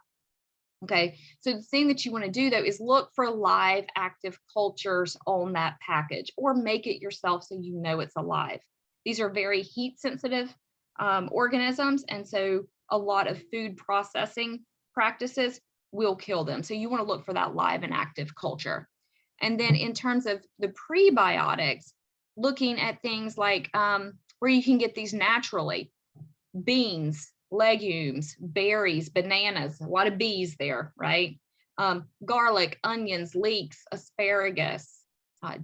Okay, so the thing that you want to do though is look for live active cultures on that package, or make it yourself so you know it's alive. These are very heat sensitive organisms, and so a lot of food processing practices will kill them. So you want to look for that live and active culture. And then in terms of the prebiotics, looking at things like where you can get these naturally: beans, legumes, berries, bananas, a lot of bees there, right? Garlic, onions, leeks, asparagus,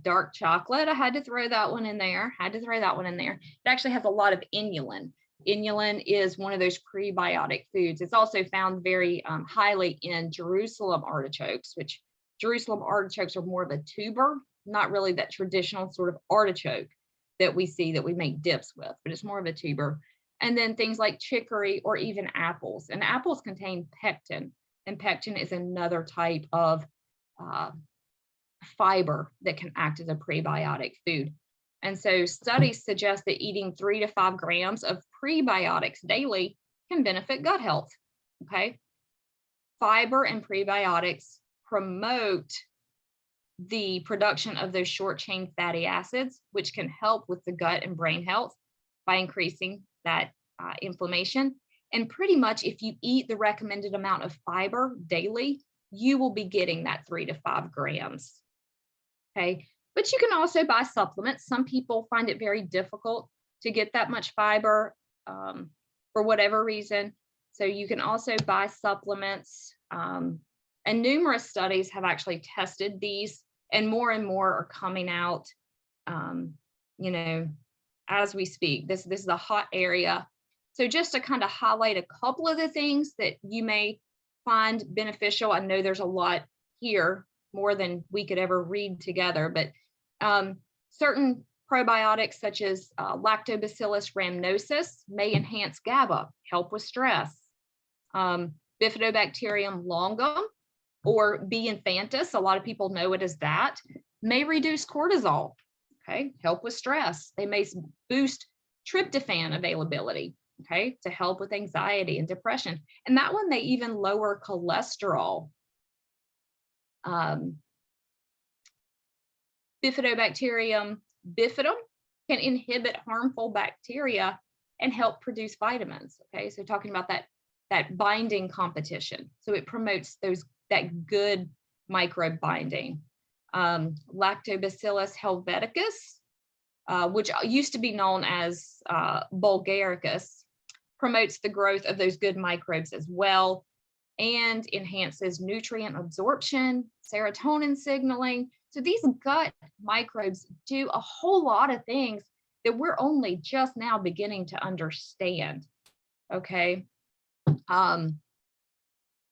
dark chocolate. I had to throw that one in there. It actually has a lot of inulin. Inulin is one of those prebiotic foods. It's also found very highly in Jerusalem artichokes, which Jerusalem artichokes are more of a tuber, not really that traditional sort of artichoke that we see that we make dips with, but it's more of a tuber. And then things like chicory or even apples. And apples contain pectin, and pectin is another type of fiber that can act as a prebiotic food. And so studies suggest that eating 3 to 5 grams of prebiotics daily can benefit gut health. Okay. Fiber and prebiotics promote the production of those short chain fatty acids, which can help with the gut and brain health by increasing that inflammation. And pretty much if you eat the recommended amount of fiber daily, you will be getting that 3 to 5 grams. Okay. But you can also buy supplements. Some people find it very difficult to get that much fiber for whatever reason. So you can also buy supplements. And numerous studies have actually tested these, and more are coming out, as we speak. This is a hot area. So just to kind of highlight a couple of the things that you may find beneficial. I know there's a lot here, more than we could ever read together, but certain probiotics such as lactobacillus rhamnosus may enhance GABA, help with stress. Bifidobacterium longum, or B. infantis, a lot of people know it as that, may reduce cortisol, okay, help with stress. They may boost tryptophan availability, okay, to help with anxiety and depression. And that one, they even lower cholesterol. Bifidobacterium bifidum can inhibit harmful bacteria and help produce vitamins. Okay, so talking about that binding competition. So it promotes that good microbe binding. Lactobacillus helveticus, which used to be known as bulgaricus, promotes the growth of those good microbes as well, and enhances nutrient absorption, serotonin signaling. So these gut microbes do a whole lot of things that we're only just now beginning to understand. Okay.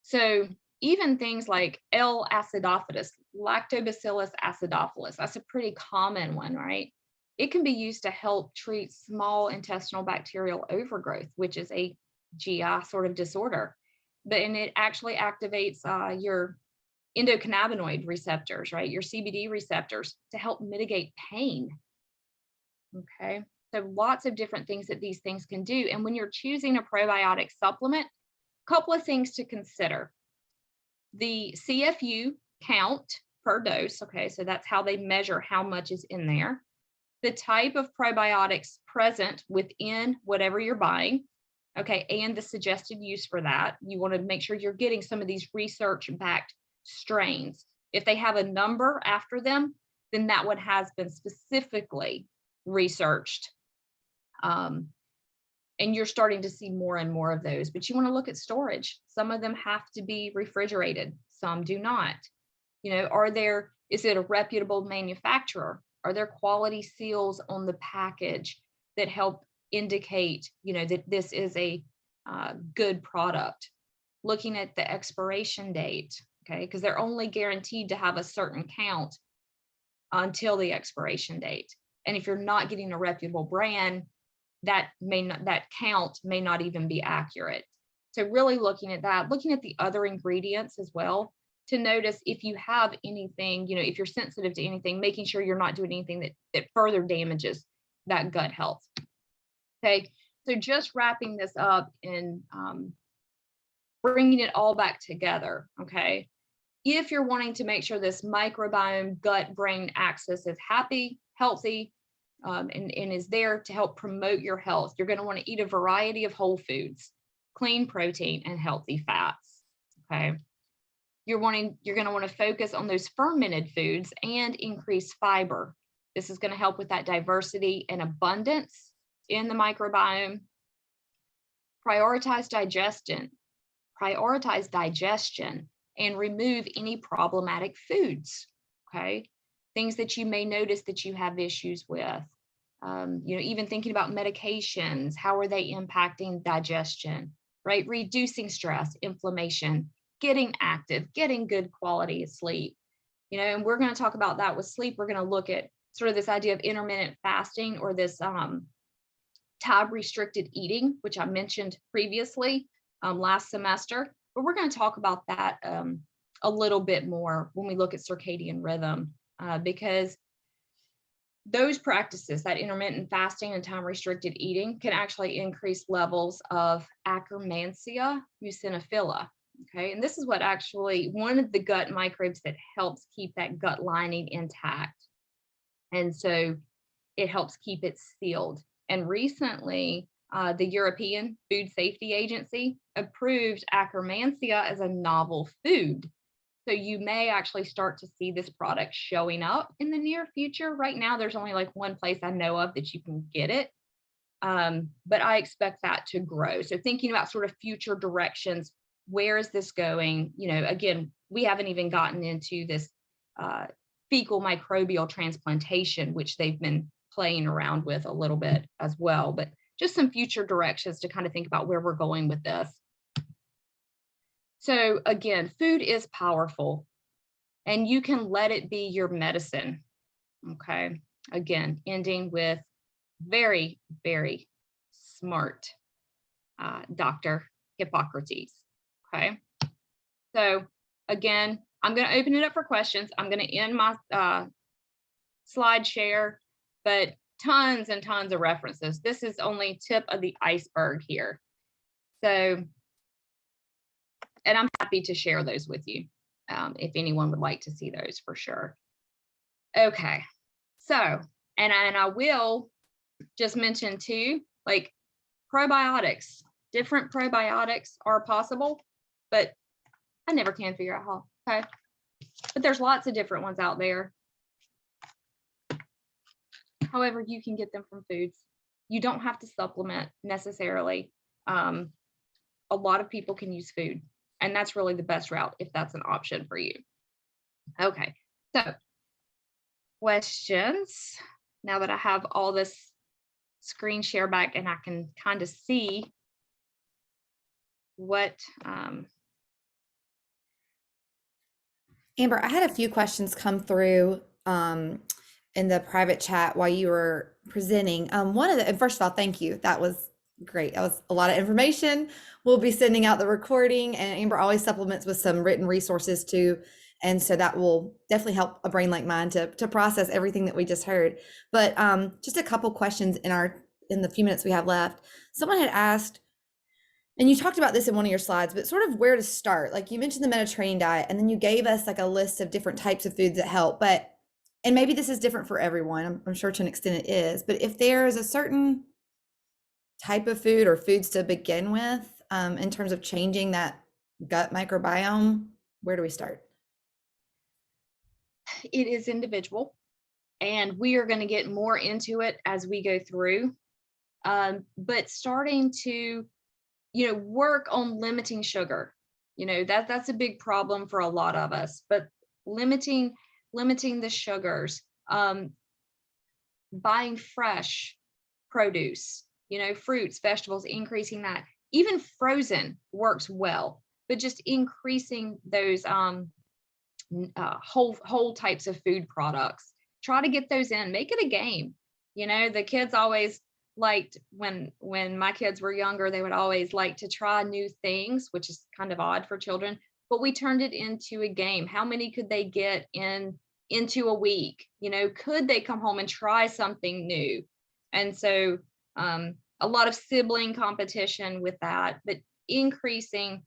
So even things like L. acidophilus, lactobacillus acidophilus, that's a pretty common one, right? It can be used to help treat small intestinal bacterial overgrowth, which is a GI sort of disorder. And it actually activates your endocannabinoid receptors, right? Your CBD receptors to help mitigate pain. Okay. So lots of different things that these things can do. And when you're choosing a probiotic supplement, a couple of things to consider. The CFU count per dose. Okay. So that's how they measure how much is in there. The type of probiotics present within whatever you're buying. Okay. And the suggested use for that. You want to make sure you're getting some of these research-backed strains. If they have a number after them, then that one has been specifically researched. And you're starting to see more and more of those, but you want to look at storage. Some of them have to be refrigerated, some do not. You know, is it a reputable manufacturer? Are there quality seals on the package that help indicate, you know, that this is a good product? Looking at the expiration date, okay, because they're only guaranteed to have a certain count until the expiration date. And if you're not getting a reputable brand, that count may not even be accurate. So really looking at that, looking at the other ingredients as well, to notice if you have anything, you know, if you're sensitive to anything, making sure you're not doing anything that further damages that gut health. Okay, so just wrapping this up and bringing it all back together. Okay, if you're wanting to make sure this microbiome gut brain axis is happy, healthy, and is there to help promote your health, you're going to want to eat a variety of whole foods, clean protein, and healthy fats. Okay, you're going to want to focus on those fermented foods and increase fiber. This is going to help with that diversity and abundance in the microbiome. Prioritize digestion and remove any problematic foods. Okay, things that you may notice that you have issues with. You know, even thinking about medications, how are they impacting digestion, right? Reducing stress, inflammation, getting active, getting good quality of sleep. You know, and we're going to talk about that with sleep. We're going to look at sort of this idea of intermittent fasting, or this time restricted eating, which I mentioned previously last semester. But we're going to talk about that a little bit more when we look at circadian rhythm, because those practices, that intermittent fasting and time restricted eating, can actually increase levels of Akkermansia muciniphila. Okay, and this is what actually one of the gut microbes that helps keep that gut lining intact. And so it helps keep it sealed. And recently, the European Food Safety Agency approved Akkermansia as a novel food. So you may actually start to see this product showing up in the near future. Right now, there's only like one place I know of that you can get it. But I expect that to grow. So thinking about sort of future directions, where is this going? You know, again, we haven't even gotten into this fecal microbial transplantation, which they've been playing around with a little bit as well, but just some future directions to kind of think about where we're going with this. So again, food is powerful, and you can let it be your medicine. Okay. Again, ending with very, very smart Dr. Hippocrates. Okay. So again, I'm going to open it up for questions. I'm going to end my slide share, but tons and tons of references. This is only tip of the iceberg here. So, and I'm happy to share those with you if anyone would like to see those, for sure. Okay, so, and I will just mention too, like probiotics, different probiotics are possible, but I never can figure out how, okay? But there's lots of different ones out there. However, you can get them from foods. You don't have to supplement necessarily. A lot of people can use food, and that's really the best route if that's an option for you. Okay, so questions. Now that I have all this screen share back and I can kind of see what Amber, I had a few questions come through in the private chat while you were presenting. One of the, and first of all, thank you. That was great. That was a lot of information. We'll be sending out the recording, and Amber always supplements with some written resources too. And so that will definitely help a brain like mine to process everything that we just heard. But just a couple questions in the few minutes we have left. Someone had asked, and you talked about this in one of your slides, but sort of where to start. Like you mentioned the Mediterranean diet, and then you gave us like a list of different types of foods that help. But and maybe this is different for everyone. I'm sure to an extent it is. But if there's a certain type of food or foods to begin with, in terms of changing that gut microbiome, where do we start? It is individual, and we are going to get more into it as we go through. But starting to, work on limiting sugar, that's a big problem for a lot of us. But limiting the sugars, buying fresh produce, fruits, vegetables, increasing that. Even frozen works well, but just increasing those whole types of food products. Try to get those in. Make it a game. The kids always liked when my kids were younger, they would always like to try new things, which is kind of odd for children, but we turned it into a game. How many could they get into a week? Could they come home and try something new? And so a lot of sibling competition with that, but increasing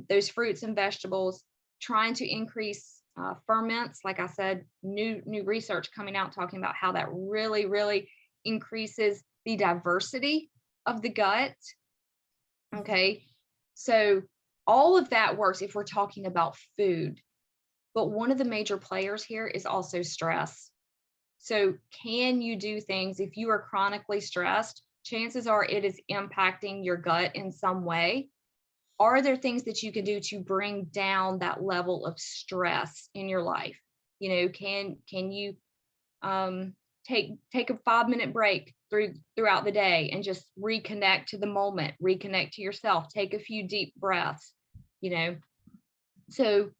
those fruits and vegetables, trying to increase ferments. Like I said, new research coming out talking about how that really, really increases the diversity of the gut. Okay, so all of that works if we're talking about food. But one of the major players here is also stress. So can you do things if you are chronically stressed? Chances are it is impacting your gut in some way. Are there things that you can do to bring down that level of stress in your life? Can you take a 5-minute break throughout the day and just reconnect to the moment, reconnect to yourself, take a few deep breaths, So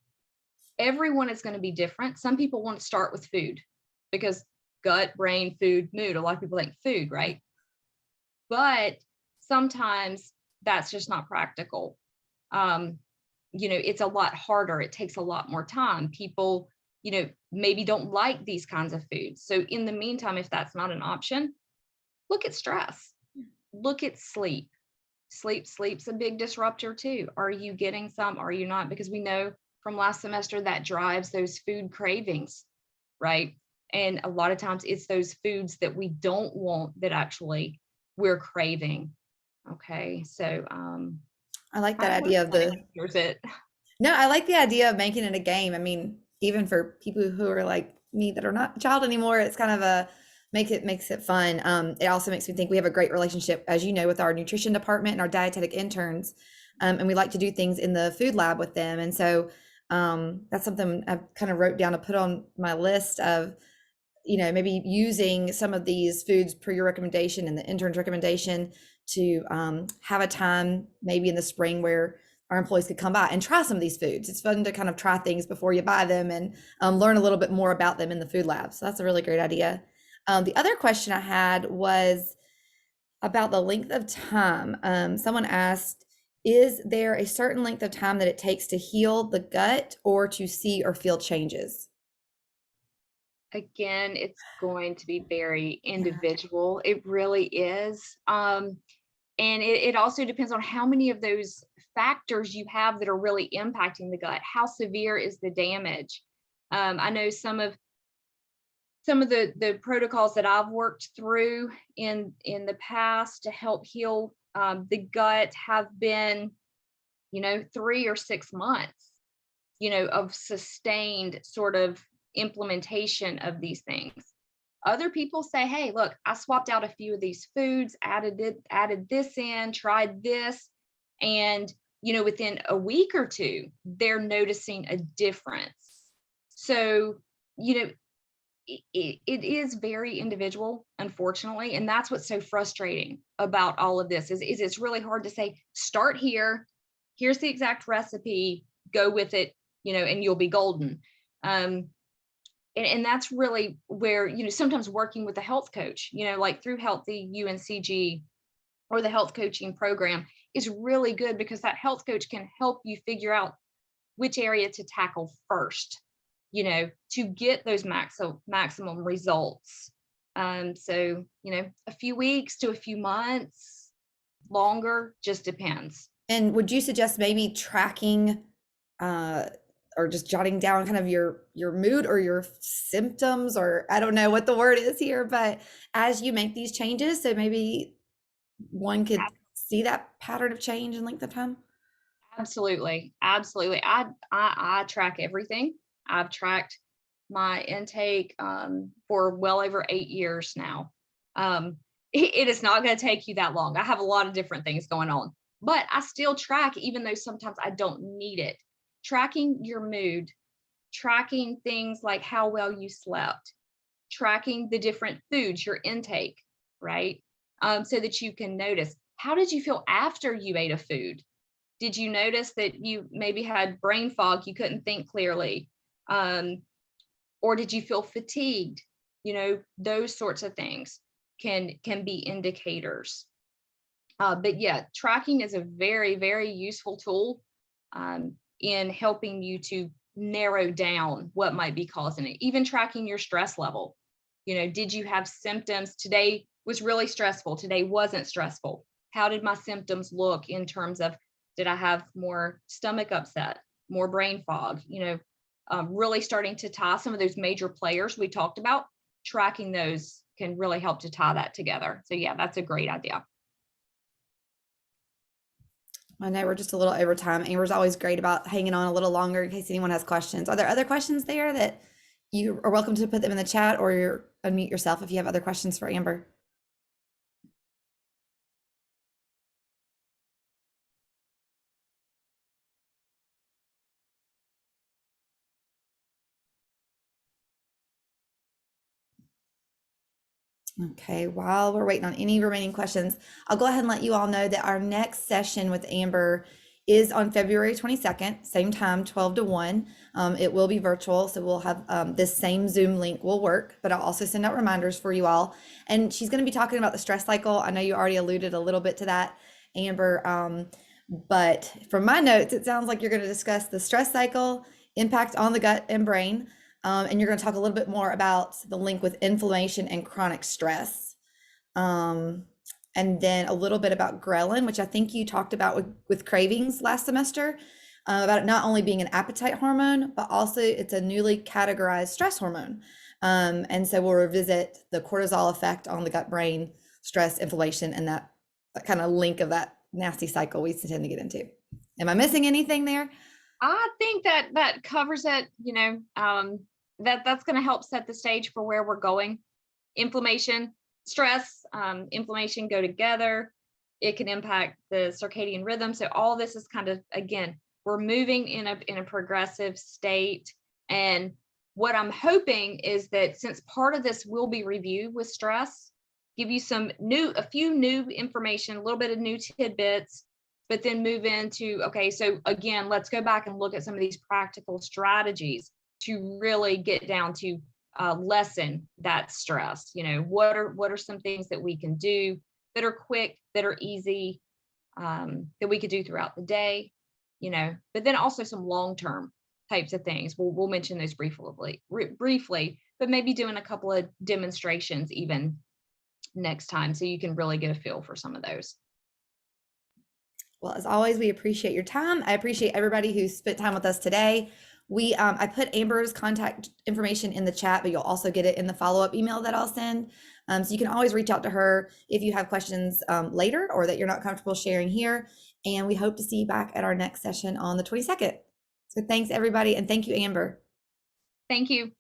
everyone is going to be different. Some people want to start with food because gut, brain, food, mood. A lot of people think food, right? But sometimes that's just not practical. It's a lot harder. It takes a lot more time. People, maybe don't like these kinds of foods. So in the meantime, if that's not an option, look at stress. Look at sleep. Sleep's a big disruptor too. Are you getting some? Are you not? Because we know from last semester that drives those food cravings, right? And a lot of times it's those foods that we don't want that actually we're craving. Okay, so I like that idea of the. It. No, I like the idea of making it a game. I mean, even for people who are like me that are not a child anymore, it's kind of makes it fun. It also makes me think we have a great relationship, as you know, with our nutrition department and our dietetic interns, and we like to do things in the food lab with them. And so that's something I kind of wrote down to put on my list of, maybe using some of these foods per your recommendation and the intern's recommendation to have a time maybe in the spring where our employees could come by and try some of these foods. It's fun to kind of try things before you buy them and learn a little bit more about them in the food lab. So that's a really great idea. The other question I had was about the length of time. Someone asked, is there a certain length of time that it takes to heal the gut or to see or feel changes? Again, it's going to be very individual. It really is. And it also depends on how many of those factors you have that are really impacting the gut. How severe is the damage? I know some of the protocols that I've worked through in the past to help heal the gut have been, 3 or 6 months, of sustained sort of implementation of these things. Other people say, hey, look, I swapped out a few of these foods, added this in, tried this, and within a week or two, they're noticing a difference. So, it is very individual, unfortunately, and that's what's so frustrating about all of this is it's really hard to say, start here, here's the exact recipe, go with it, and you'll be golden. And that's really where, sometimes working with a health coach, like through Healthy UNCG or the health coaching program is really good because that health coach can help you figure out which area to tackle first, to get those maximum results. So, a few weeks to a few months, longer, just depends. And would you suggest maybe tracking or just jotting down kind of your mood or your symptoms, or I don't know what the word is here, but as you make these changes, so maybe one could see that pattern of change and length of time? Absolutely. Absolutely. I track everything. I've tracked my intake for well over 8 years now. It is not going to take you that long. I have a lot of different things going on, but I still track, even though sometimes I don't need it. Tracking your mood, tracking things like how well you slept, tracking the different foods, your intake, right? So that you can notice, how did you feel after you ate a food? Did you notice that you maybe had brain fog, you couldn't think clearly? Or did you feel fatigued? Those sorts of things can be indicators. But yeah, tracking is a very, very useful tool in helping you to narrow down what might be causing it. Even tracking your stress level. Did you have symptoms? Today was really stressful. Today wasn't stressful. How did my symptoms look in terms of, did I have more stomach upset, more brain fog? Really starting to tie some of those major players we talked about. Tracking those can really help to tie that together. So yeah, that's a great idea. I know we're just a little over time. Amber's always great about hanging on a little longer in case anyone has questions. Are there other questions there that you are welcome to put them in the chat, or you're unmute yourself if you have other questions for Amber? Okay, while we're waiting on any remaining questions, I'll go ahead and let you all know that our next session with Amber is on February 22nd, same time, 12 to 1. It will be virtual, so we'll have this same Zoom link will work, but I'll also send out reminders for you all. And she's going to be talking about the stress cycle. I know you already alluded a little bit to that, Amber, but from my notes, it sounds like you're going to discuss the stress cycle, impact on the gut and brain, and you're going to talk a little bit more about the link with inflammation and chronic stress. And then a little bit about ghrelin, which I think you talked about with cravings last semester, about it not only being an appetite hormone, but also it's a newly categorized stress hormone. And so we'll revisit the cortisol effect on the gut brain, stress, inflammation, and that kind of link of that nasty cycle we tend to get into. Am I missing anything there? I think that covers it. That's going to help set the stage for where we're going. Inflammation, stress, inflammation go together. It can impact the circadian rhythm. So all this is kind of, again, we're moving in a progressive state. And what I'm hoping is that, since part of this will be review with stress, give you a few new information, a little bit of new tidbits, but then move into, okay, so again, let's go back and look at some of these practical strategies to really get down to lessen that stress. What are some things that we can do that are quick, that are easy, that we could do throughout the day, but then also some long-term types of things. We'll mention those briefly, but maybe doing a couple of demonstrations even next time, so you can really get a feel for some of those. Well, as always, we appreciate your time. I appreciate everybody who spent time with us today. I put Amber's contact information in the chat, but you'll also get it in the follow-up email that I'll send. So you can always reach out to her if you have questions later, or that you're not comfortable sharing here. And we hope to see you back at our next session on the 22nd. So thanks, everybody. And thank you, Amber. Thank you.